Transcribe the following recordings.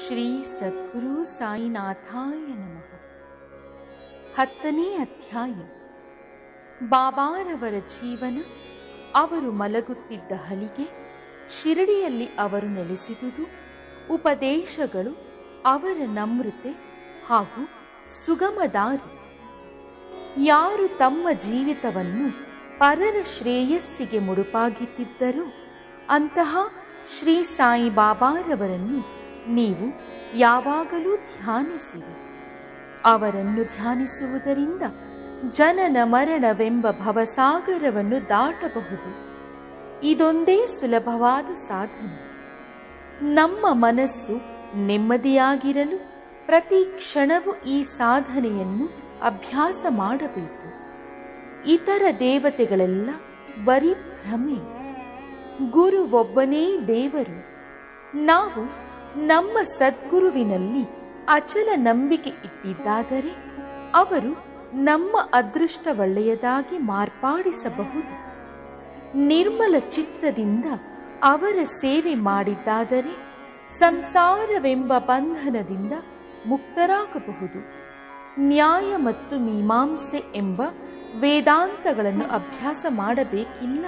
ಶ್ರೀ ಸದ್ಗುರು ಸಾಯಿನಾಥಾಯ ನಮಃ. 10ನೇ ಅಧ್ಯಾಯ. ಬಾಬಾರವರ ಜೀವನ. ಅವರು ಮಲಗುತ್ತಿದ್ದ ಹಲಿಗೆ, ಶಿರಡಿಯಲ್ಲಿ ಅವರು ನೆಲೆಸಿದುದು, ಉಪದೇಶಗಳು, ಅವರ ನಮ್ರತೆ ಹಾಗೂ ಸುಗಮ ದಾರಿ. ಯಾರು ತಮ್ಮ ಜೀವಿತವನ್ನು ಪರರ ಶ್ರೇಯಸ್ಸಿಗೆ ಮುಡುಪಾಗಿಟ್ಟಿದ್ದರೋ ಅಂತಹ ಶ್ರೀ ಸಾಯಿ ಬಾಬಾರವರನ್ನು ನೀವು ಯಾವಾಗಲೂ ಧ್ಯಾನಿಸಿರಿ. ಅವರನ್ನು ಧ್ಯಾನಿಸುವುದರಿಂದ ಜನನ ಮರಣವೆಂಬ ಭವಸಾಗರವನ್ನು ದಾಟಬಹುದು. ಇದೊಂದೇ ಸುಲಭವಾದ ಸಾಧನೆ. ನಮ್ಮ ಮನಸ್ಸು ನೆಮ್ಮದಿಯಾಗಿರಲು ಪ್ರತಿ ಕ್ಷಣವೂ ಈ ಸಾಧನೆಯನ್ನು ಅಭ್ಯಾಸ ಮಾಡಬೇಕು. ಇತರ ದೇವತೆಗಳೆಲ್ಲ ಬರೀ ಭ್ರಮೆ. ಗುರು ಒಬ್ಬನೇ ದೇವರು. ನಾವು ನಮ್ಮ ಸದ್ಗುರುವಿನಲ್ಲಿ ಅಚಲ ನಂಬಿಕೆ ಇಟ್ಟಿದ್ದಾದರೆ ಅವರು ನಮ್ಮ ಅದೃಷ್ಟ ಒಳ್ಳೆಯದಾಗಿ ಮಾರ್ಪಾಡಿಸಬಹುದು. ನಿರ್ಮಲ ಚಿತ್ತದಿಂದ ಅವರ ಸೇವೆ ಮಾಡಿದ್ದಾದರೆ ಸಂಸಾರವೆಂಬ ಬಂಧನದಿಂದ ಮುಕ್ತರಾಗಬಹುದು. ನ್ಯಾಯ ಮತ್ತು ಮೀಮಾಂಸೆ ಎಂಬ ವೇದಾಂತಗಳನ್ನು ಅಭ್ಯಾಸ ಮಾಡಬೇಕಿಲ್ಲ.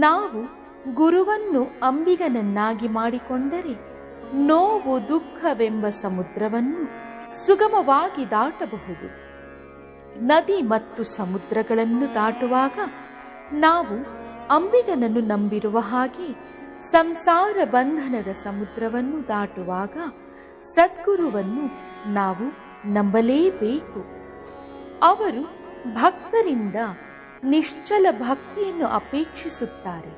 ನಾವು ಗುರುವನ್ನು ಅಂಬಿಗನನ್ನಾಗಿ ಮಾಡಿಕೊಂಡರೆ ನೋವು ದುಃಖವೆಂಬ ಸಮುದ್ರವನ್ನು ಸುಗಮವಾಗಿ ದಾಟಬಹುದು. ನದಿ ಮತ್ತು ಸಮುದ್ರಗಳನ್ನು ದಾಟುವಾಗ ನಾವು ಅಂಬಿಗನನ್ನು ನಂಬಿರುವ ಹಾಗೆ ಸಂಸಾರ ಬಂಧನದ ಸಮುದ್ರವನ್ನು ದಾಟುವಾಗ ಸದ್ಗುರುವನ್ನು ನಾವು ನಂಬಲೇಬೇಕು. ಅವರು ಭಕ್ತರಿಂದ ನಿಶ್ಚಲ ಭಕ್ತಿಯನ್ನು ಅಪೇಕ್ಷಿಸುತ್ತಾರೆ.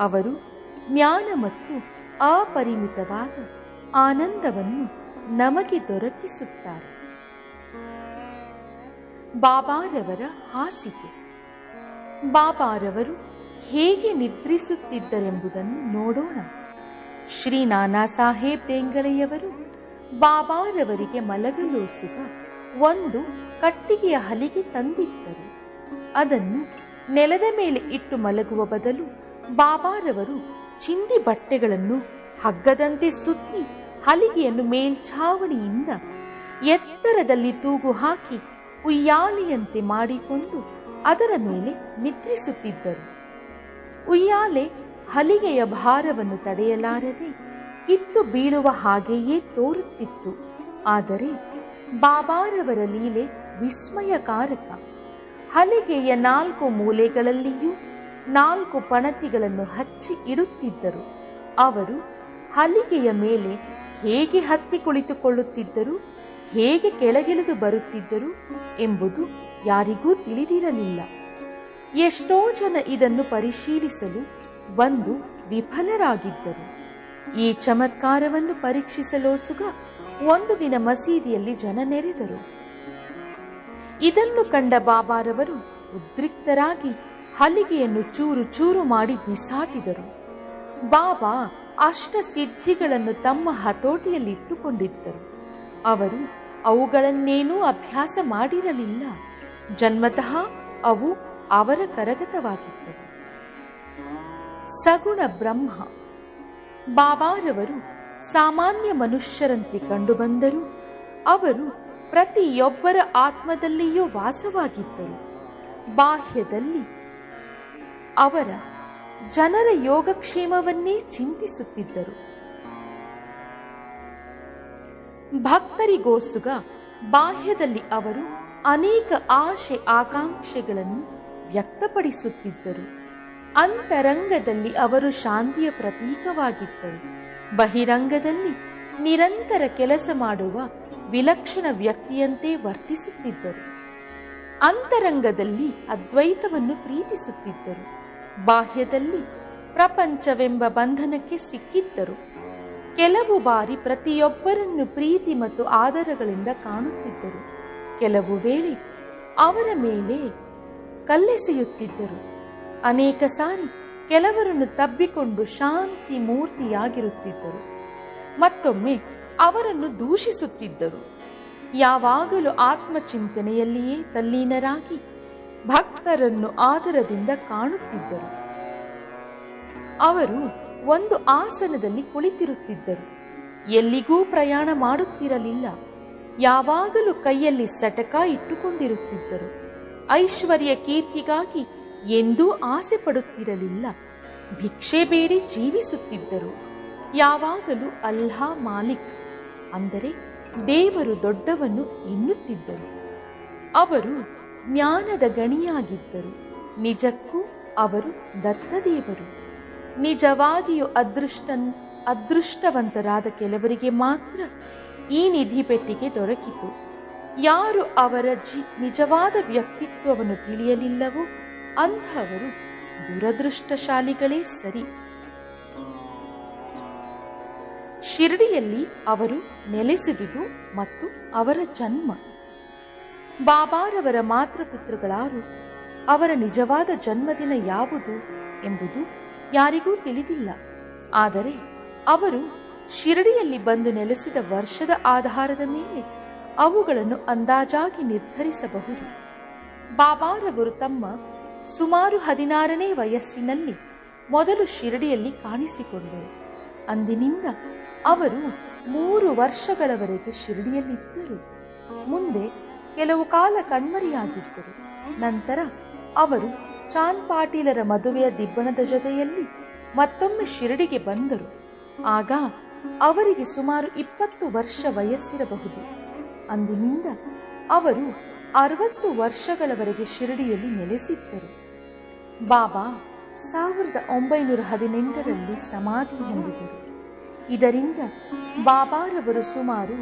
ಅವರು ಜ್ಞಾನ ಮತ್ತು ಅಪರಿಮಿತವಾದ ಆನಂದವನ್ನು ನಮಗೆ ದೊರಕಿಸುತ್ತಾರೆ. ಬಾಬಾರವರ ಹಾಸಿಗೆ. ಬಾಬಾರವರು ಹೇಗೆ ನಿದ್ರಿಸುತ್ತಿದ್ದರೆಂಬುದನ್ನು ನೋಡೋಣ. ಶ್ರೀ ನಾನಾ ಸಾಹೇಬ್ ಡೆಂಗಳೆಯವರು ಬಾಬಾರವರಿಗೆ ಮಲಗಲೋಸುಗ ಒಂದು ಕಟ್ಟಿಗೆಯ ಹಲಿಗೆ ತಂದಿದ್ದರು. ಅದನ್ನು ನೆಲದ ಮೇಲೆ ಇಟ್ಟು ಮಲಗುವ ಬದಲು ಬಾಬಾರವರು ಚಿಂದಿ ಬಟ್ಟೆಗಳನ್ನು ಹಗ್ಗದಂತೆ ಸುತ್ತಿ ಹಲಿಗೆಯನ್ನು ಮೇಲ್ಛಾವಣಿಯಿಂದ ಎತ್ತರದಲ್ಲಿ ತೂಗು ಹಾಕಿ ಉಯ್ಯಾಲೆಯಂತೆ ಮಾಡಿಕೊಂಡು ಅದರ ಮೇಲೆ ನಿದ್ರಿಸುತ್ತಿದ್ದರು. ಉಯ್ಯಾಲೆ ಹಲಿಗೆಯ ಭಾರವನ್ನು ತಡೆಯಲಾರದೆ ಕಿತ್ತು ಬೀಳುವ ಹಾಗೆಯೇ ತೋರುತ್ತಿತ್ತು. ಆದರೆ ಬಾಬಾರವರ ಲೀಲೆ ವಿಸ್ಮಯಕಾರಕ. ಹಲಿಗೆಯ 4 ಮೂಲೆಗಳಲ್ಲಿಯೂ 4 ಪಣತಿಗಳನ್ನು ಹಚ್ಚಿ ಇಡುತ್ತಿದ್ದರು. ಅವರು ಹಲಿಗೆಯ ಮೇಲೆ ಹೇಗೆ ಹತ್ತಿ ಕುಳಿತುಕೊಳ್ಳುತ್ತಿದ್ದರು, ಹೇಗೆ ಕೆಳಗಿಳಿದು ಬರುತ್ತಿದ್ದರು ಎಂಬುದು ಯಾರಿಗೂ ತಿಳಿದಿರಲಿಲ್ಲ. ಎಷ್ಟೋ ಜನ ಇದನ್ನು ಪರಿಶೀಲಿಸಲು ಬಂದು ವಿಫಲರಾಗಿದ್ದರು. ಈ ಚಮತ್ಕಾರವನ್ನು ಪರೀಕ್ಷಿಸಲೋಸುಗ ಒಂದು ದಿನ ಮಸೀದಿಯಲ್ಲಿ ಜನ ನೆರೆದರು. ಇದನ್ನು ಕಂಡ ಬಾಬಾರವರು ಉದ್ರಿಕ್ತರಾಗಿ ಹಲಿಗೆಯನ್ನು ಚೂರು ಚೂರು ಮಾಡಿ ಬಿಸಾಟಿದರು. ಬಾಬಾ ಅಷ್ಟಸಿದ್ಧಿಗಳನ್ನು ತಮ್ಮ ಹತೋಟಿಯಲ್ಲಿ ಇಟ್ಟುಕೊಂಡಿದ್ದರು. ಅವರು ಅವುಗಳನ್ನೇನೂ ಅಭ್ಯಾಸ ಮಾಡಿರಲಿಲ್ಲ. ಜನ್ಮತಃ ಅವು ಅವರ ಕರಗತವಾಗಿದ್ದವು. ಸಗುಣ ಬ್ರಹ್ಮ. ಬಾಬಾರವರು ಸಾಮಾನ್ಯ ಮನುಷ್ಯರಂತೆ ಕಂಡುಬಂದರು. ಅವರು ಪ್ರತಿಯೊಬ್ಬರ ಆತ್ಮದಲ್ಲಿಯೂ ವಾಸವಾಗಿದ್ದರು. ಬಾಹ್ಯದಲ್ಲಿ ಅವರ ಜನರ ಯೋಗಕ್ಷೇಮವನ್ನೇ ಚಿಂತಿಸುತ್ತಿದ್ದರು. ಭಕ್ತರಿಗೋಸುಗ ಬಾಹ್ಯದಲ್ಲಿ ಅವರು ಅನೇಕ ಆಶೆ ಆಕಾಂಕ್ಷೆಗಳನ್ನು ವ್ಯಕ್ತಪಡಿಸುತ್ತಿದ್ದರು. ಅಂತರಂಗದಲ್ಲಿ ಅವರು ಶಾಂತಿಯ ಪ್ರತೀಕವಾಗಿದ್ದರು. ಬಹಿರಂಗದಲ್ಲಿ ನಿರಂತರ ಕೆಲಸ ಮಾಡುವ ವಿಲಕ್ಷಣ ವ್ಯಕ್ತಿಯಂತೆ ವರ್ತಿಸುತ್ತಿದ್ದರು. ಅಂತರಂಗದಲ್ಲಿ ಅದ್ವೈತವನ್ನು ಪ್ರೀತಿಸುತ್ತಿದ್ದರು. ಬಾಹ್ಯದಲ್ಲಿ ಪ್ರಪಂಚವೆಂಬ ಬಂಧನಕ್ಕೆ ಸಿಕ್ಕಿದ್ದರು. ಕೆಲವು ಬಾರಿ ಪ್ರತಿಯೊಬ್ಬರನ್ನು ಪ್ರೀತಿ ಮತ್ತು ಆದರಗಳಿಂದ ಕಾಣುತ್ತಿದ್ದರು. ಕೆಲವು ವೇಳೆ ಅವರ ಮೇಲೆ ಕಲ್ಲೆಸೆಯುತ್ತಿದ್ದರು. ಅನೇಕ ಸಾರಿ ಕೆಲವರನ್ನು ತಬ್ಬಿಕೊಂಡು ಶಾಂತಿ ಮೂರ್ತಿಯಾಗಿರುತ್ತಿದ್ದರು. ಮತ್ತೊಮ್ಮೆ ಅವರನ್ನು ದೂಷಿಸುತ್ತಿದ್ದರು. ಯಾವಾಗಲೂ ಆತ್ಮಚಿಂತನೆಯಲ್ಲಿಯೇ ತಲ್ಲೀನರಾಗಿ ಭಕ್ತರನ್ನು ಆದರದಿಂದ ಕಾಣುತ್ತಿದ್ದರು. ಅವರು ಒಂದು ಆಸನದಲ್ಲಿ ಕುಳಿತಿರುತ್ತಿದ್ದರು. ಎಲ್ಲಿಗೂ ಪ್ರಯಾಣ ಮಾಡುತ್ತಿರಲಿಲ್ಲ. ಯಾವಾಗಲೂ ಕೈಯಲ್ಲಿ ಸಟಕ ಇಟ್ಟುಕೊಂಡಿರುತ್ತಿದ್ದರು. ಐಶ್ವರ್ಯ ಕೀರ್ತಿಗಾಗಿ ಎಂದೂ ಆಸೆ ಪಡುತ್ತಿರಲಿಲ್ಲ. ಭಿಕ್ಷೆ ಬೇಡಿ ಜೀವಿಸುತ್ತಿದ್ದರು. ಯಾವಾಗಲೂ ಅಲ್ಲಾಹ್ ಮಾಲಿಕ್ ಅಂದರೆ ದೇವರು ದೊಡ್ಡವನು ಎನ್ನುತ್ತಿದ್ದರು. ಅವರು ಜ್ಞಾನದ ಗಣಿಯಾಗಿದ್ದರು. ನಿಜಕ್ಕೂ ಅವರು ದತ್ತದೇವರು. ನಿಜವಾಗಿಯೂ ಅದೃಷ್ಟವಂತರಾದ ಕೆಲವರಿಗೆ ಮಾತ್ರ ಈ ನಿಧಿ ಪೆಟ್ಟಿಗೆ ದೊರಕಿತು. ಯಾರು ಅವರ ನಿಜವಾದ ವ್ಯಕ್ತಿತ್ವವನ್ನು ತಿಳಿಯಲಿಲ್ಲವೋ ಅಂಥವರು ದುರದೃಷ್ಟಶಾಲಿಗಳೇ ಸರಿ. ಶಿರಡಿಯಲ್ಲಿ ಅವರು ನೆಲೆಸಿದುದು ಮತ್ತು ಅವರ ಜನ್ಮ. ಬಾಬಾರವರ ಮಾತೃಪಿತೃಗಳಾರು, ಅವರ ನಿಜವಾದ ಜನ್ಮದಿನ ಯಾವುದು ಎಂಬುದು ಯಾರಿಗೂ ತಿಳಿದಿಲ್ಲ. ಆದರೆ ಅವರು ಶಿರಡಿಯಲ್ಲಿ ಬಂದು ನೆಲೆಸಿದ ವರ್ಷದ ಆಧಾರದ ಮೇಲೆ ಅವುಗಳನ್ನು ಅಂದಾಜಾಗಿ ನಿರ್ಧರಿಸಬಹುದು. ಬಾಬಾರವರು ತಮ್ಮ ಸುಮಾರು 16ನೇ ವಯಸ್ಸಿನಲ್ಲಿ ಮೊದಲು ಶಿರಡಿಯಲ್ಲಿ ಕಾಣಿಸಿಕೊಂಡರು. ಅಂದಿನಿಂದ ಅವರು 3 ವರ್ಷಗಳವರೆಗೆ ಶಿರಡಿಯಲ್ಲಿದ್ದರು. ಮುಂದೆ ಕೆಲವು ಕಾಲ ಕಣ್ಮರೆಯಾಗಿದ್ದರು. ನಂತರ ಅವರು ಚಾಂದ್ ಪಾಟೀಲರ ಮದುವೆಯ ದಿಬ್ಬಣದ ಜೊತೆಯಲ್ಲಿ ಮತ್ತೊಮ್ಮೆ ಶಿರಡಿಗೆ ಬಂದರು. ಆಗ ಅವರಿಗೆ ಸುಮಾರು 20 ವರ್ಷ ವಯಸ್ಸಿರಬಹುದು. ಅಂದಿನಿಂದ ಅವರು 60 ವರ್ಷಗಳವರೆಗೆ ಶಿರಡಿಯಲ್ಲಿ ನೆಲೆಸಿದ್ದರು. ಬಾಬಾ 1918ರಲ್ಲಿ ಸಮಾಧಿ ಹೊಂದಿದರು. ಇದರಿಂದ ಬಾಬಾರವರು ಸುಮಾರು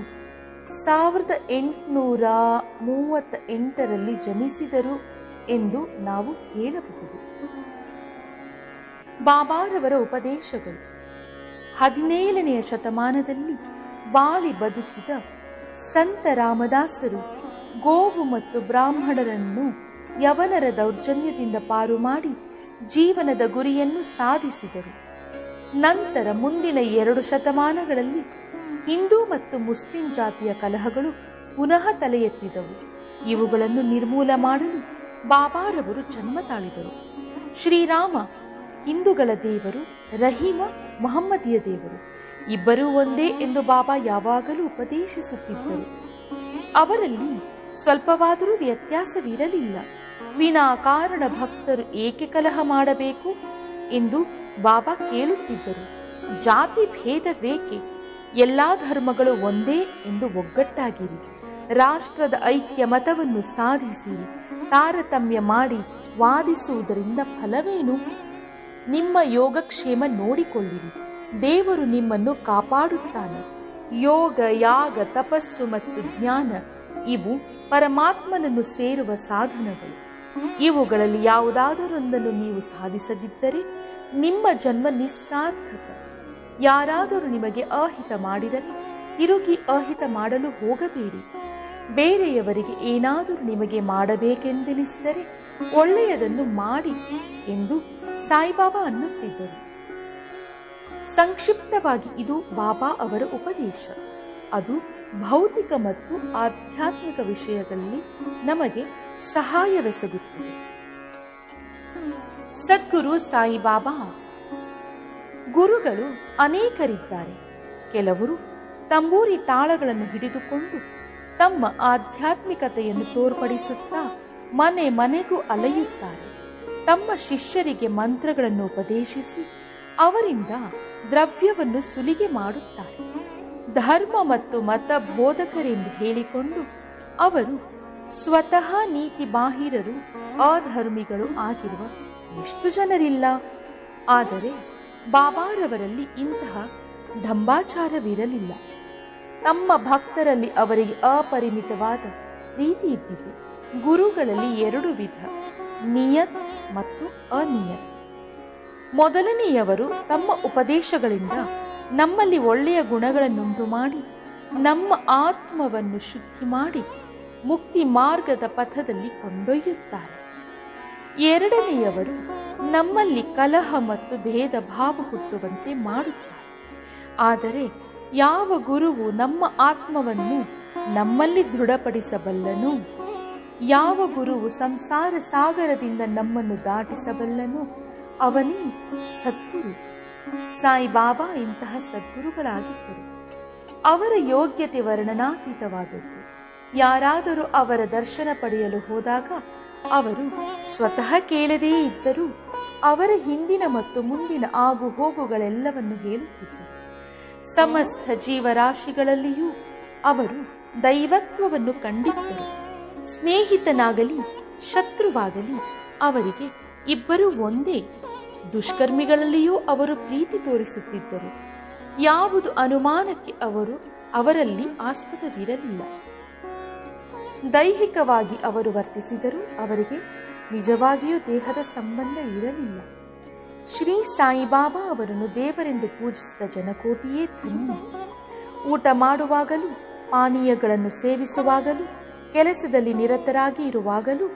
1838ರಲ್ಲಿ ಜನಿಸಿದರು ಎಂದು ನಾವು ಹೇಳಬಹುದು. ಬಾಬಾರವರ ಉಪದೇಶಗಳು 17ನೇ ಶತಮಾನದಲ್ಲಿ ಬಾಳಿ ಬದುಕಿದ ಸಂತ ರಾಮದಾಸರು ಗೋವು ಮತ್ತು ಬ್ರಾಹ್ಮಣರನ್ನು ಯವನರ ದೌರ್ಜನ್ಯದಿಂದ ಪಾರು ಮಾಡಿ ಜೀವನದ ಗುರಿಯನ್ನು ಸಾಧಿಸಿದರು. ನಂತರ ಮುಂದಿನ 2 ಶತಮಾನಗಳಲ್ಲಿ ಹಿಂದೂ ಮತ್ತು ಮುಸ್ಲಿಂ ಜಾತಿಯ ಕಲಹಗಳು ಪುನಃ ತಲೆ ಎತ್ತಿದವು. ಇವುಗಳನ್ನು ನಿರ್ಮೂಲ ಮಾಡಲು ಬಾಬಾರವರು ಜನ್ಮ ತಾಳಿದರು. ಶ್ರೀರಾಮ ಹಿಂದೂಗಳ ದೇವರು, ರಹೀಮ ಮೊಹಮ್ಮದಿಯ ದೇವರು, ಇಬ್ಬರೂ ಒಂದೇ ಎಂದು ಬಾಬಾ ಯಾವಾಗಲೂ ಉಪದೇಶಿಸುತ್ತಿದ್ದರು. ಅವರಲ್ಲಿ ಸ್ವಲ್ಪವಾದರೂ ವ್ಯತ್ಯಾಸವಿರಲಿಲ್ಲ. ವಿನಾಕಾರಣ ಭಕ್ತರು ಏಕೆ ಕಲಹ ಮಾಡಬೇಕು ಎಂದು ಬಾಬಾ ಕೇಳುತ್ತಿದ್ದರು. ಜಾತಿ ಭೇದವೇಕೆ? ಎಲ್ಲಾ ಧರ್ಮಗಳು ಒಂದೇ ಎಂದು ಒಗ್ಗಟ್ಟಾಗಿರಿ. ರಾಷ್ಟ್ರದ ಐಕ್ಯ ಮತವನ್ನು ಸಾಧಿಸಿರಿ. ತಾರತಮ್ಯ ಮಾಡಿ ವಾದಿಸುವುದರಿಂದ ಫಲವೇನು? ನಿಮ್ಮ ಯೋಗಕ್ಷೇಮ ನೋಡಿಕೊಳ್ಳಿರಿ. ದೇವರು ನಿಮ್ಮನ್ನು ಕಾಪಾಡುತ್ತಾನೆ. ಯೋಗ, ಯಾಗ, ತಪಸ್ಸು ಮತ್ತು ಜ್ಞಾನ ಇವು ಪರಮಾತ್ಮನನ್ನು ಸೇರುವ ಸಾಧನಗಳು. ಇವುಗಳಲ್ಲಿ ಯಾವುದಾದರೊಂದನ್ನು ನೀವು ಸಾಧಿಸದಿದ್ದರೆ ನಿಮ್ಮ ಜನ್ಮ ನಿಸ್ಸಾರ್ಥಕ. ಯಾರಾದರೂ ನಿಮಗೆ ಅಹಿತ ಮಾಡಿದರೆ ತಿರುಗಿ ಅಹಿತ ಮಾಡಲು ಹೋಗಬೇಡಿ. ಬೇರೆಯವರಿಗೆ ಏನಾದರೂ ನಿಮಗೆ ಮಾಡಬೇಕೆಂದೆನಿಸಿದರೆ ಒಳ್ಳೆಯದನ್ನು ಮಾಡಿ ಎಂದು ಸಾಯಿಬಾಬಾ ಅನ್ನುತ್ತಿದ್ದರು. ಸಂಕ್ಷಿಪ್ತವಾಗಿ ಇದು ಬಾಬಾ ಅವರ ಉಪದೇಶ. ಅದು ಭೌತಿಕ ಮತ್ತು ಆಧ್ಯಾತ್ಮಿಕ ವಿಷಯಗಳಲ್ಲಿ ನಮಗೆ ಸಹಾಯವೆಸಗುತ್ತದೆ. ಸದ್ಗುರು ಸಾಯಿಬಾಬಾ ಗುರುಗಳು ಅನೇಕರಿದ್ದಾರೆ. ಕೆಲವರು ತಂಬೂರಿ ತಾಳಗಳನ್ನು ಹಿಡಿದುಕೊಂಡು ತಮ್ಮ ಆಧ್ಯಾತ್ಮಿಕತೆಯನ್ನು ತೋರ್ಪಡಿಸುತ್ತಾ ಮನೆ ಮನೆಗೂ ಅಲೆಯುತ್ತಾರೆ. ತಮ್ಮ ಶಿಷ್ಯರಿಗೆ ಮಂತ್ರಗಳನ್ನು ಉಪದೇಶಿಸಿ ಅವರಿಂದ ದ್ರವ್ಯವನ್ನು ಸುಲಿಗೆ ಮಾಡುತ್ತಾರೆ. ಧರ್ಮ ಮತ್ತು ಮತ ಬೋಧಕರೆಂದು ಹೇಳಿಕೊಂಡು ಅವರು ಸ್ವತಃ ನೀತಿ ಬಾಹಿರರು, ಅಧರ್ಮಿಗಳು ಆಗಿರುವ ಎಷ್ಟು ಜನರಿಲ್ಲ. ಆದರೆ ಬಾಬಾರವರಲ್ಲಿ ಇಂತಹ ಢಂಬಾಚಾರವಿರಲಿಲ್ಲ. ತಮ್ಮ ಭಕ್ತರಲ್ಲಿ ಅವರಿಗೆ ಅಪರಿಮಿತವಾದ ಪ್ರೀತಿ ಇದ್ದಿತು. ಗುರುಗಳಲ್ಲಿ 2 ವಿಧ, ನಿಯತ್ ಮತ್ತು ಅನಿಯತ್. ಮೊದಲನೆಯವರು ತಮ್ಮ ಉಪದೇಶಗಳಿಂದ ನಮ್ಮಲ್ಲಿ ಒಳ್ಳೆಯ ಗುಣಗಳನ್ನುಂಟು ಮಾಡಿ ನಮ್ಮ ಆತ್ಮವನ್ನು ಶುದ್ಧಿ ಮಾಡಿ ಮುಕ್ತಿ ಮಾರ್ಗದ ಪಥದಲ್ಲಿ ಕೊಂಡೊಯ್ಯುತ್ತಾರೆ. ಎರಡನೆಯವರು ನಮ್ಮಲ್ಲಿ ಕಲಹ ಮತ್ತು ಭೇದ ಭಾವ ಹುಟ್ಟುವಂತೆ ಮಾಡುತ್ತಾರೆ. ಆದರೆ ಯಾವ ಗುರುವು ನಮ್ಮ ಆತ್ಮವನ್ನು ನಮ್ಮಲ್ಲಿ ದೃಢಪಡಿಸಬಲ್ಲನು, ಯಾವ ಗುರುವು ಸಂಸಾರ ಸಾಗರದಿಂದ ನಮ್ಮನ್ನು ದಾಟಿಸಬಲ್ಲನು, ಅವನೇ ಸದ್ಗುರು. ಸಾಯಿಬಾಬಾ ಇಂತಹ ಸದ್ಗುರುಗಳಾಗಿದ್ದರು. ಅವರ ಯೋಗ್ಯತೆ ವರ್ಣನಾತೀತವಾದದ್ದು. ಯಾರಾದರೂ ಅವರ ದರ್ಶನ ಪಡೆಯಲು ಹೋದಾಗ ಅವರು ಸ್ವತಃ ಕೇಳದೇ ಇದ್ದರೂ ಅವರ ಹಿಂದಿನ ಮತ್ತು ಮುಂದಿನ ಆಗು ಹೋಗುಗಳೆಲ್ಲವನ್ನು ಹೇಳುತ್ತಿದ್ದರು. ಸಮಸ್ತ ಜೀವರಾಶಿಗಳಲ್ಲಿಯೂ ಅವರು ದೈವತ್ವವನ್ನು ಕಂಡಿದ್ದರು. ಸ್ನೇಹಿತನಾಗಲಿ ಶತ್ರುವಾಗಲಿ ಅವರಿಗೆ ಇಬ್ಬರು ಒಂದೇ. ದುಷ್ಕರ್ಮಿಗಳಲ್ಲಿಯೂ ಅವರು ಪ್ರೀತಿ ತೋರಿಸುತ್ತಿದ್ದರು. ಯಾವುದು ಅನುಮಾನಕ್ಕೆ ಅವರಲ್ಲಿ ಆಸ್ಪದವಿರಲಿಲ್ಲ. ದೈಹಿಕವಾಗಿ ಅವರು ವರ್ತಿಸಿದರೂ ಅವರಿಗೆ ನಿಜವಾಗಿಯೂ ದೇಹದ ಸಂಬಂಧ ಇರಲಿಲ್ಲ. ಶ್ರೀ ಸಾಯಿಬಾಬಾ ಅವರನ್ನು ದೇವರೆಂದು ಪೂಜಿಸಿದ ಜನಕೋಟಿಯೇ ಧನ್ಯ. ಊಟ ಮಾಡುವಾಗಲೂ, ಪಾನೀಯಗಳನ್ನು ಸೇವಿಸುವಾಗಲೂ, ಕೆಲಸದಲ್ಲಿ ನಿರತರಾಗಿ ಇರುವಾಗಲೂ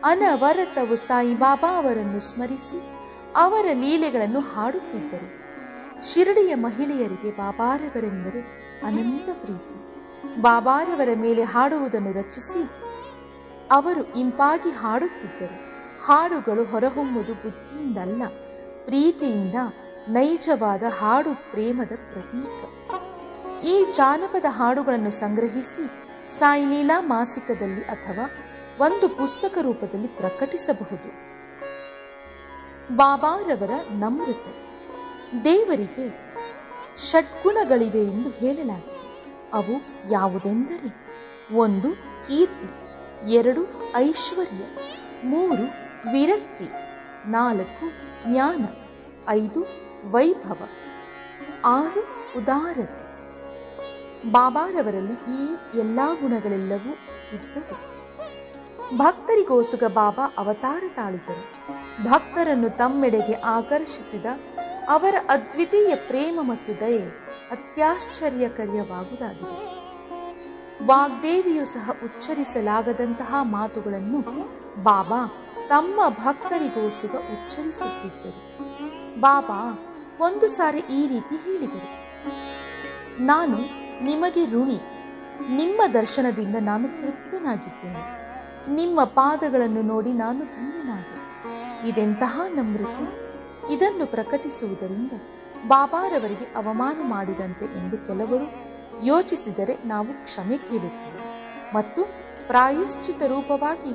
ಅನವರತವು ಸಾಯಿಬಾಬಾ ಅವರನ್ನು ಸ್ಮರಿಸಿ ಅವರ ಲೀಲೆಗಳನ್ನು ಹಾಡುತ್ತಿದ್ದರು. ಶಿರಡಿಯ ಮಹಿಳೆಯರಿಗೆ ಬಾಬಾರವರೆಂದರೆ ಅನಂತ ಪ್ರೀತಿ. ಬಾಬಾರವರ ಮೇಲೆ ಹಾಡುವುದನ್ನು ರಚಿಸಿ ಅವರು ಇಂಪಾಗಿ ಹಾಡುತ್ತಿದ್ದರು. ಹಾಡುಗಳು ಹೊರಹೊಮ್ಮುವುದು ಬುದ್ಧಿಯಿಂದಲ್ಲ, ಪ್ರೀತಿಯಿಂದ. ನೈಜವಾದ ಹಾಡು ಪ್ರೇಮದ ಪ್ರತೀಕ. ಈ ಜಾನಪದ ಹಾಡುಗಳನ್ನು ಸಂಗ್ರಹಿಸಿ ಸಾಯಿಲೀಲಾ ಮಾಸಿಕದಲ್ಲಿ ಅಥವಾ ಒಂದು ಪುಸ್ತಕ ರೂಪದಲ್ಲಿ ಪ್ರಕಟಿಸಬಹುದು. ಬಾಬಾರವರ ನಮ್ರತೆ. ದೇವರಿಗೆ ಷಡ್ಗುಣಗಳಿವೆ ಎಂದು ಹೇಳಲಾಗಿದೆ. ಅವು ಯಾವುದೆಂದರೆ: 1 ಕೀರ್ತಿ, 2 ಐಶ್ವರ್ಯ, 3 ವಿರಕ್ತಿ, 4 ಜ್ಞಾನ, 5 ವೈಭವ, 6 ಉದಾರತೆ. ಬಾಬಾರವರಲ್ಲಿ ಈ ಎಲ್ಲ ಗುಣಗಳೆಲ್ಲವೂ ಇದ್ದವು. ಭಕ್ತರಿಗೋಸುಗ ಬಾಬಾ ಅವತಾರ ತಾಳಿದರು. ಭಕ್ತರನ್ನು ತಮ್ಮೆಡೆಗೆ ಆಕರ್ಷಿಸಿದ ಅವರ ಅದ್ವಿತೀಯ ಪ್ರೇಮ ಮತ್ತು ದಯೆ ಅತ್ಯಾಶ್ಚರ್ಯಕರವಾಗುವುದಾಗಿದೆ. ವಾಗ್ದೇವಿಯು ಸಹ ಉಚ್ಚರಿಸಲಾಗದಂತಹ ಮಾತುಗಳನ್ನು ಬಾಬಾ ತಮ್ಮ ಭಕ್ತರಿಗೋಸುಗ ಉಚ್ಚರಿಸುತ್ತಿದ್ದರು. ಬಾಬಾ ಒಂದು ಸಾರಿ ಈ ರೀತಿ ಹೇಳಿದರು: ನಾನು ನಿಮಗೆ ಋಣಿ. ನಿಮ್ಮ ದರ್ಶನದಿಂದ ನಾನು ತೃಪ್ತನಾಗಿದ್ದೇನೆ. ನಿಮ್ಮ ಪಾದಗಳನ್ನು ನೋಡಿ ನಾನು ಧನ್ಯನಾದೆ. ಇದೆಂತಹ ನಮ್ರತೆ! ಇದನ್ನು ಪ್ರಕಟಿಸುವುದರಿಂದ ಬಾಬಾರವರಿಗೆ ಅವಮಾನ ಮಾಡಿದಂತೆ ಎಂದು ಕೆಲವರು ಯೋಚಿಸಿದರೆ ನಾವು ಕ್ಷಮೆ ಕೇಳುತ್ತೇವೆ ಮತ್ತು ಪ್ರಾಯಶ್ಚಿತ ರೂಪವಾಗಿ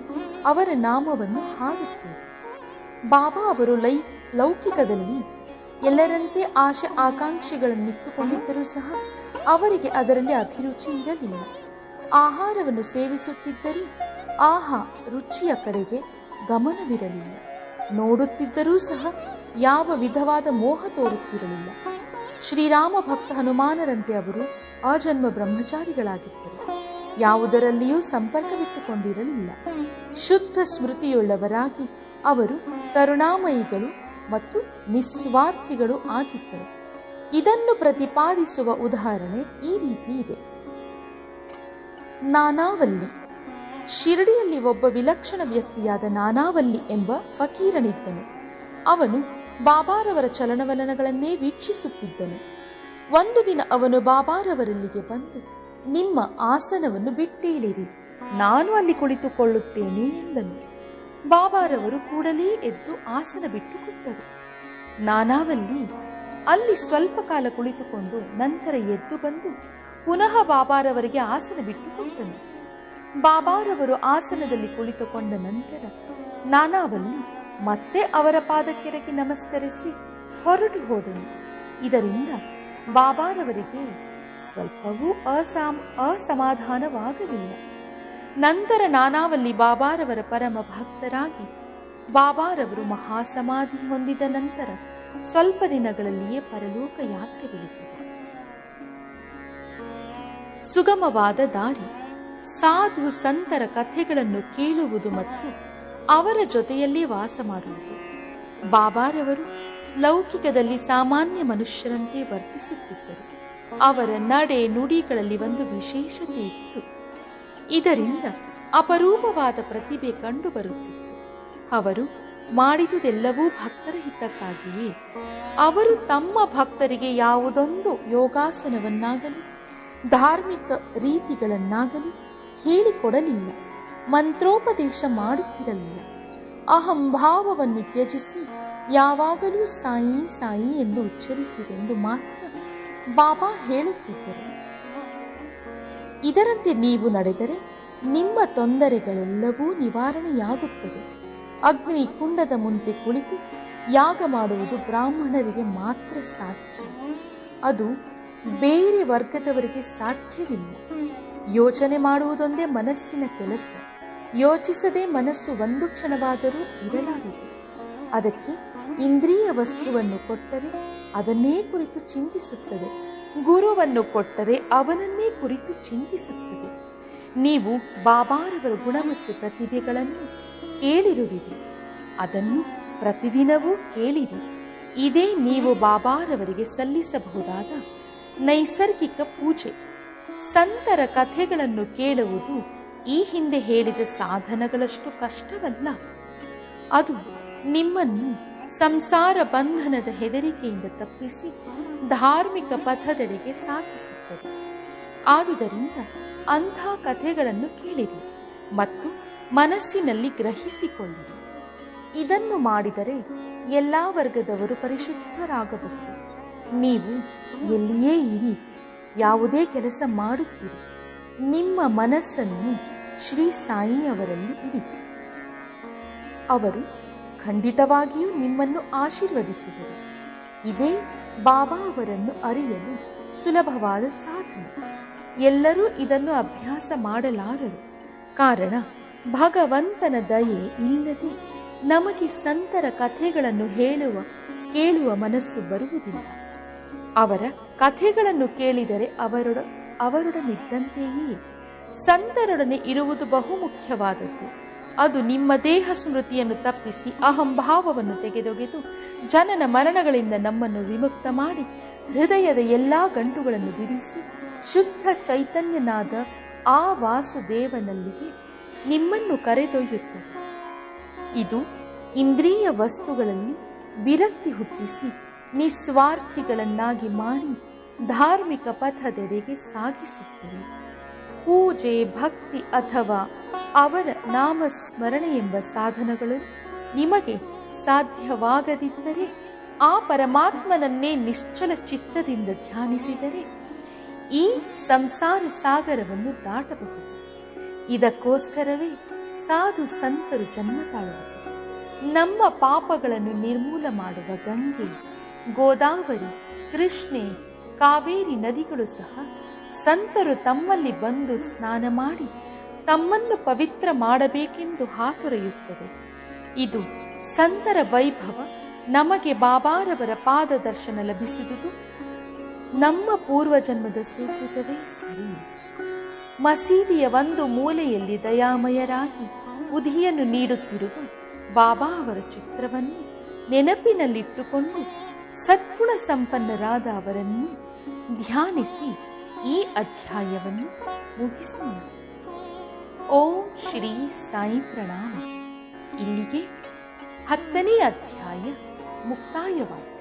ಅವರ ನಾಮವನ್ನು ಹಾಡುತ್ತೇವೆ. ಬಾಬಾ ಅವರು ಲೌಕಿಕದಲ್ಲಿ ಎಲ್ಲರಂತೆ ಆಶೆ ಆಕಾಂಕ್ಷೆಗಳನ್ನಿಟ್ಟುಕೊಂಡಿದ್ದರೂ ಸಹ ಅವರಿಗೆ ಅದರಲ್ಲಿ ಅಭಿರುಚಿ ಇರಲಿಲ್ಲ. ಆಹಾರವನ್ನು ಸೇವಿಸುತ್ತಿದ್ದರೂ ರುಚಿಯ ಕಡೆಗೆ ಗಮನವಿರಲಿಲ್ಲ. ನೋಡುತ್ತಿದ್ದರೂ ಸಹ ಯಾವ ವಿಧವಾದ ಮೋಹ ತೋರುತ್ತಿರಲಿಲ್ಲ. ಶ್ರೀರಾಮ ಭಕ್ತ ಹನುಮಾನರಂತೆ ಅವರು ಅಜನ್ಮ ಬ್ರಹ್ಮಚಾರಿಗಳಾಗಿದ್ದರು. ಯಾವುದರಲ್ಲಿಯೂ ಸಂಪರ್ಕವಿಟ್ಟುಕೊಂಡಿರಲಿಲ್ಲ. ಶುದ್ಧ ಸ್ಮೃತಿಯುಳ್ಳವರಾಗಿ ಅವರು ಕರುಣಾಮಯಿಗಳು ಮತ್ತು ನಿಸ್ವಾರ್ಥಿಗಳು ಆಗಿದ್ದರು. ಇದನ್ನು ಪ್ರತಿಪಾದಿಸುವ ಉದಾಹರಣೆ ಈ ರೀತಿ ಇದೆ. ನಾನಾವಲ್ಲಿ. ಶಿರಡಿಯಲ್ಲಿ ಒಬ್ಬ ವಿಲಕ್ಷಣ ವ್ಯಕ್ತಿಯಾದ ನಾನಾವಲ್ಲಿ ಎಂಬ ಫಕೀರನಿದ್ದನು. ಅವನು ಬಾಬಾರವರ ಚಲನವಲನಗಳನ್ನೇ ವೀಕ್ಷಿಸುತ್ತಿದ್ದನು. ಒಂದು ದಿನ ಅವನು ಬಾಬಾರವರಲ್ಲಿಗೆ ಬಂದು, ನಿಮ್ಮ ಆಸನವನ್ನು ಬಿಟ್ಟೇಳಿರಿ, ನಾನು ಅಲ್ಲಿ ಕುಳಿತುಕೊಳ್ಳುತ್ತೇನೆ ಎಂದನು. ಬಾಬಾರವರು ಕೂಡಲೇ ಎದ್ದು ಆಸನ ಬಿಟ್ಟುಕೊಟ್ಟರು. ನಾನಾವಲ್ಲಿ ಅಲ್ಲಿ ಸ್ವಲ್ಪ ಕಾಲ ಕುಳಿತುಕೊಂಡು ನಂತರ ಎದ್ದು ಬಂದು ಪುನಃ ಬಾಬಾರವರಿಗೆ ಆಸನ ಬಿಟ್ಟುಕೊಟ್ಟನು. ಬಾಬಾರವರು ಆಸನದಲ್ಲಿ ಕುಳಿತುಕೊಂಡ ನಂತರ ನಾನಾವಲ್ಲಿ ಮತ್ತೆ ಅವರ ಪಾದಕ್ಕೆರಗಿ ನಮಸ್ಕರಿಸಿ ಹೊರಟು ಹೋದನು. ಇದರಿಂದ ಬಾಬಾರವರಿಗೆ ಸ್ವಲ್ಪವೂ ಅಸಮಾಧಾನವಾಗಲಿಲ್ಲ. ನಂತರ ನಾನಾವಲ್ಲಿ ಬಾಬಾರವರ ಪರಮ ಭಕ್ತರಾಗಿ ಬಾಬಾರವರು ಮಹಾಸಮಾಧಿ ಹೊಂದಿದ ನಂತರ ಸ್ವಲ್ಪ ದಿನಗಳಲ್ಲಿಯೇ ಪರಲೋಕ ಯಾತ್ರೆ ಬೆಳೆಸಿದರು. ಸುಗಮವಾದ ದಾರಿ. ಸಾಧು ಸಂತರ ಕಥೆಗಳನ್ನು ಕೇಳುವುದು ಮತ್ತು ಅವರ ಜೊತೆಯಲ್ಲೇ ವಾಸ ಮಾಡುವುದು. ಬಾಬಾರವರು ಲೌಕಿಕದಲ್ಲಿ ಸಾಮಾನ್ಯ ಮನುಷ್ಯರಂತೆ ವರ್ತಿಸುತ್ತಿದ್ದರು. ಅವರ ನಡೆ ನುಡಿಗಳಲ್ಲಿ ಒಂದು ವಿಶೇಷತೆ ಇತ್ತು. ಇದರಿಂದ ಅಪರೂಪವಾದ ಪ್ರತಿಭೆ ಕಂಡುಬರುತ್ತಿತ್ತು. ಅವರು ಮಾಡಿದುದೆಲ್ಲವೂ ಭಕ್ತರ ಹಿತಕ್ಕಾಗಿಯೇ. ಅವರು ತಮ್ಮ ಭಕ್ತರಿಗೆ ಯಾವುದೊಂದು ಯೋಗಾಸನವನ್ನಾಗಲಿ ಧಾರ್ಮಿಕ ರೀತಿಗಳನ್ನಾಗಲಿ ಹೇಳಿಕೊಡಲಿಲ್ಲ. ಮಂತ್ರೋಪದೇಶ ಮಾಡುತ್ತಿರಲಿಲ್ಲ. ಅಹಂಭಾವವನ್ನು ತ್ಯಜಿಸಿ ಯಾವಾಗಲೂ ಸಾಯಿ ಸಾಯಿ ಎಂದು ಉಚ್ಚರಿಸಿರೆಂದು ಮಾತ್ರ ಬಾಬಾ ಹೇಳುತ್ತಿದ್ದರು. ಇದರಂತೆ ನೀವು ನಡೆದರೆ ನಿಮ್ಮ ತೊಂದರೆಗಳೆಲ್ಲವೂ ನಿವಾರಣೆಯಾಗುತ್ತದೆ. ಅಗ್ನಿ ಕುಂಡದ ಮುಂದೆ ಕುಳಿತು ಯಾಗ ಮಾಡುವುದು ಬ್ರಾಹ್ಮಣರಿಗೆ ಮಾತ್ರ ಸಾಧ್ಯ. ಅದು ಬೇರೆ ವರ್ಗದವರಿಗೆ ಸಾಧ್ಯವಿಲ್ಲ. ಯೋಚನೆ ಮಾಡುವುದೊಂದೇ ಮನಸ್ಸಿನ ಕೆಲಸ. ಯೋಚಿಸದೆ ಮನಸ್ಸು ಒಂದು ಕ್ಷಣವಾದರೂ ಇರಲಾರದು. ಅದಕ್ಕೆ ಇಂದ್ರಿಯ ವಸ್ತುವನ್ನು ಕೊಟ್ಟರೆ ಅದನ್ನೇ ಕುರಿತು ಚಿಂತಿಸುತ್ತದೆ. ಗುರುವನ್ನು ಕೊಟ್ಟರೆ ಅವನನ್ನೇ ಕುರಿತು ಚಿಂತಿಸುತ್ತದೆ. ನೀವು ಬಾಬಾರವರ ಗುಣ ಮತ್ತು ಪ್ರತಿಭೆಗಳನ್ನು ಕೇಳಿರುವಿರಿ. ಅದನ್ನು ಪ್ರತಿದಿನವೂ ಕೇಳಿರಿ. ಇದೇ ನೀವು ಬಾಬಾರವರಿಗೆ ಸಲ್ಲಿಸಬಹುದಾದ ನೈಸರ್ಗಿಕ ಪೂಜೆ. ಸಂತರ ಕಥೆಗಳನ್ನು ಕೇಳುವುದು ಈ ಹಿಂದೆ ಹೇಳಿದ ಸಾಧನಗಳಷ್ಟು ಕಷ್ಟವಲ್ಲ. ಅದು ನಿಮ್ಮನ್ನು ಸಂಸಾರ ಬಂಧನದ ಹೆದರಿಕೆಯಿಂದ ತಪ್ಪಿಸಿ ಧಾರ್ಮಿಕ ಪಥದೆಡೆಗೆ ಸಾಗಿಸುತ್ತದೆ. ಆದುದರಿಂದ ಅಂಥ ಕಥೆಗಳನ್ನು ಕೇಳಿರಿ ಮತ್ತು ಮನಸ್ಸಿನಲ್ಲಿ ಗ್ರಹಿಸಿಕೊಳ್ಳಿರಿ. ಇದನ್ನು ಮಾಡಿದರೆ ಎಲ್ಲ ವರ್ಗದವರು ಪರಿಶುದ್ಧರಾಗಬಹುದು. ನೀವು ಎಲ್ಲಿಯೇ ಇರಿ, ಯಾವುದೇ ಕೆಲಸ ಮಾಡುತ್ತೀರಿ, ನಿಮ್ಮ ಮನಸ್ಸನ್ನು ಶ್ರೀ ಸಾಯಿಯವರಲ್ಲಿ ಇಡಿ. ಅವರು ಖಂಡಿತವಾಗಿಯೂ ನಿಮ್ಮನ್ನು ಆಶೀರ್ವದಿಸುವರು. ಇದೇ ಬಾಬಾ ಅವರನ್ನು ಅರಿಯಲು ಸುಲಭವಾದ ಸಾಧನ. ಎಲ್ಲರೂ ಇದನ್ನು ಅಭ್ಯಾಸ ಮಾಡಲಾರರು. ಕಾರಣ ಭಗವಂತನ ದಯೆ ಇಲ್ಲದೆ ನಮಗೆ ಸಂತರ ಕಥೆಗಳನ್ನು ಕೇಳುವ ಮನಸ್ಸು ಬರುವುದಿಲ್ಲ. ಅವರ ಕಥೆಗಳನ್ನು ಕೇಳಿದರೆ ಅವರೊಡನಿದ್ದಂತೆಯೇ. ಸಂತರೊಡನೆ ಇರುವುದು ಬಹುಮುಖ್ಯವಾದದ್ದು. ಅದು ನಿಮ್ಮ ದೇಹ ಸ್ಮೃತಿಯನ್ನು ತಪ್ಪಿಸಿ ಅಹಂಭಾವವನ್ನು ತೆಗೆದೊಗೆದು ಜನನ ಮರಣಗಳಿಂದ ನಮ್ಮನ್ನು ವಿಮುಕ್ತ ಮಾಡಿ ಹೃದಯದ ಎಲ್ಲಾ ಗಂಟುಗಳನ್ನು ಬಿಡಿಸಿ ಶುದ್ಧ ಚೈತನ್ಯನಾದ ಆ ವಾಸುದೇವನಲ್ಲಿಗೆ ನಿಮ್ಮನ್ನು ಕರೆದೊಯ್ಯುತ್ತದೆ. ಇದು ಇಂದ್ರಿಯ ವಸ್ತುಗಳಲ್ಲಿ ವಿರಕ್ತಿ ಹುಟ್ಟಿಸಿ ನಿಸ್ವಾರ್ಥಿಗಳನ್ನಾಗಿ ಮಾಡಿ ಧಾರ್ಮಿಕ ಪಥದೆಡೆಗೆ ಸಾಗಿಸುತ್ತದೆ. ಪೂಜೆ, ಭಕ್ತಿ ಅಥವಾ ಅವರ ನಾಮಸ್ಮರಣೆ ಎಂಬ ಸಾಧನಗಳು ನಿಮಗೆ ಸಾಧ್ಯವಾಗದಿದ್ದರೆ ಆ ಪರಮಾತ್ಮನನ್ನೇ ನಿಶ್ಚಲ ಚಿತ್ತದಿಂದ ಧ್ಯಾನಿಸಿದರೆ ಈ ಸಂಸಾರ ಸಾಗರವನ್ನು ದಾಟಬಹುದು. ಇದಕ್ಕೋಸ್ಕರವೇ ಸಾಧು ಸಂತರು ಜನ್ಮ ತಾಳುವುದು. ನಮ್ಮ ಪಾಪಗಳನ್ನು ನಿರ್ಮೂಲ ಮಾಡುವ ಗಂಗೆ, ಗೋದಾವರಿ, ಕೃಷ್ಣೆ, ಕಾವೇರಿ ನದಿಗಳು ಸಹ ಸಂತರು ತಮ್ಮಲ್ಲಿ ಬಂದು ಸ್ನಾನ ಮಾಡಿ ತಮ್ಮನ್ನು ಪವಿತ್ರ ಮಾಡಬೇಕೆಂದು ಹಾತೊರೆಯುತ್ತದೆ. ಇದು ಸಂತರ ವೈಭವ. ನಮಗೆ ಬಾಬಾರವರ ಪಾದ ದರ್ಶನ ಲಭಿಸುವುದು ನಮ್ಮ ಪೂರ್ವಜನ್ಮದ ಸುಕೃತವೇ ಸರಿ. ಮಸೀದಿಯ ಒಂದು ಮೂಲೆಯಲ್ಲಿ ದಯಾಮಯರಾಗಿ ಉದಿಯನ್ನು ನೀಡುತ್ತಿರುವ ಬಾಬಾ ಅವರ ಚಿತ್ರವನ್ನು ನೆನಪಿನಲ್ಲಿಟ್ಟುಕೊಂಡು ಸದ್ಗುಣ ಸಂಪನ್ನರಾದ ಅವರನ್ನು ಧ್ಯಾನಿಸಿ ಈ ಅಧ್ಯಾಯವನ್ನು ಮುಗಿಸೋಣ. ಓಂ ಶ್ರೀ ಸಾಯಿ ಪ್ರಣಾಮ. ಇಲ್ಲಿಗೆ 10ನೇ ಅಧ್ಯಾಯ ಮುಕ್ತಾಯವಾಯಿತು.